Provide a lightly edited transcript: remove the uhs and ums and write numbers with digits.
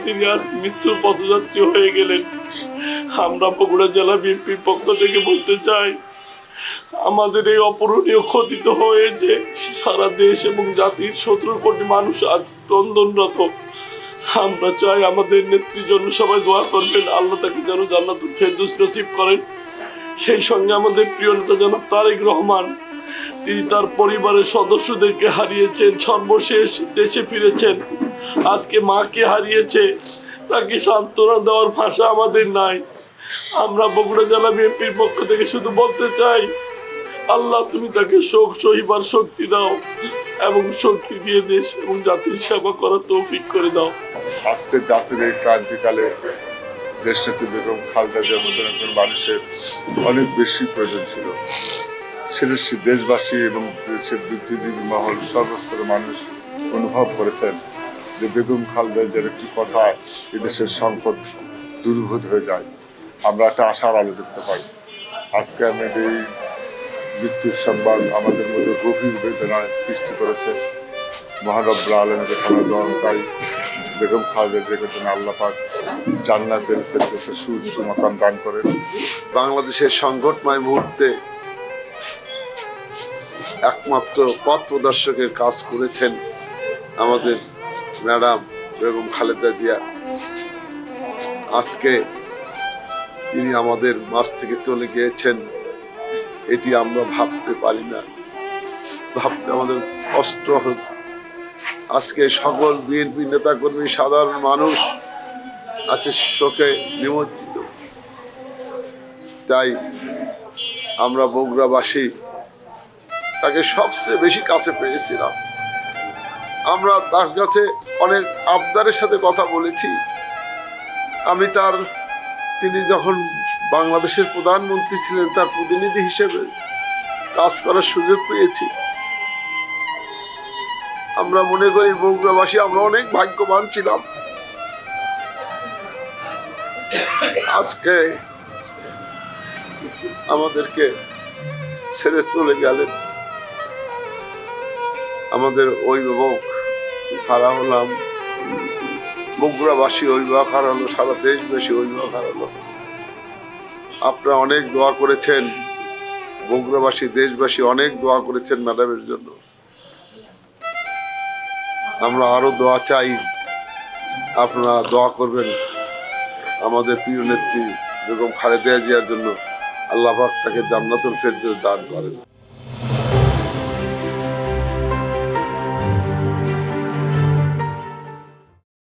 তিনি আজ মৃত্যুর পথযাত্রী হয়ে গেলেন। আমরা বগুড়া জেলা বিএনপির পক্ষ থেকে বলতে চাই, আমাদের এই অপূরণীয় ক্ষতি তো হয়েছে। সারা দেশ এবং জাতির 17 কোটি মানুষ আজ ক্রন্দনরত। আমরা চাই আমাদের নেত্রীর জন্য সবাই দোয়া করবেন, আল্লাহ তাকে যেন জান্নাতুল ফেরদৌস নসিব করেন। সেই সঙ্গে আমাদের প্রিয় নেতা জনাব তারেক রহমান, তিনি তার পরিবারের সদস্যদেরকে হারিয়েছেন, সর্বশেষ দেশে ফিরেছেন, আজকে মাকে হারিয়েছে। তাকে সান্ত্বনা দেওয়ার ভাষা আমাদের নাই। আমরা বগুড়া জেলা বিএনপির পক্ষ থেকে শুধু বলতে চাই, আল্লাহ তুমি তাকে শোক সহিবার শক্তি দাও এবং শক্তি দিয়ে দেশ এবং জাতির সেবা করার তৌফিক করে দাও। আজকে জাতির এই ক্রান্তিকালে দেশটাতে বেগম খালেদা জিয়ার মতন একজন মানুষের অনেক বেশি প্রয়োজন ছিল। সেটা দেশবাসী এবং দেশের বুদ্ধিজীবী মহল সর্বস্তরের মানুষ অনুভব করেছেন যে বেগম খালেদা জিয়ার একটি কথা এদেশের সংকট দূরীভূত হয়ে যায়। আমরা একটা আশার আলো দেখতে পাই। আজকে আমাদের এই মৃত্যুর সংবাদ আমাদের মধ্যে গভীর বেদনায় সৃষ্টি করেছে। মহান রব্বুল আলামিনকে ক্ষমা দেওয়ান তাই বেগম খালেদা জিয়াকে যেন আল্লাহ পাক জান্নাতুল ফেরদৌসের সুউচ্চ মাকাম দান করেন। বাংলাদেশের সংকটময় মুহূর্তে একমাত্র পথ প্রদর্শকের কাজ করেছেন আমাদের ম্যাডাম বেগম খালেদা জিয়া। আজকে তিনি আমাদের মাঝ থেকে চলে গিয়েছেন, এটি আমরা ভাবতে পারি না, ভাবতে আমাদের কষ্ট হয়। আজকে সকল বিএনপি নেতাকর্মী সাধারণ মানুষ আছে শোকে নিমজ্জিত। তাই আমরা বগুড়াবাসী তাকে সবচেয়ে বেশি কাছে পেয়েছিলাম। আমরা তার কাছে অনেক আবদারের সাথে কথা বলেছি। আমি তিনি যখন বাংলাদেশের প্রধানমন্ত্রী ছিলেন তার প্রতিনিধি হিসেবে কাজ করার সুযোগ পেয়েছি। আমরা মনে করি বগুড়াবাসী আমরা অনেক ভাগ্যবান ছিলাম। আজকে আমাদেরকে ছেড়ে চলে গেলেন। আমাদের অভিভাবক হারা হলাম, বগুড়াবাসী অভিভাবক হারালো, সারা দেশবাসী অভিভাবক হারালো। আপনারা অনেক দোয়া করেছেন, বগুড়াবাসী দেশবাসী অনেক দোয়া করেছেন ম্যাডামের জন্য। আমরা আরো দোয়া চাই, আপনারা দোয়া করবেন আমাদের প্রিয় নেত্রী বেগম খালেদা জিয়ার জন্য। আল্লাহ পাক তাকে জান্নাতুল ফেরদৌস দান করেন।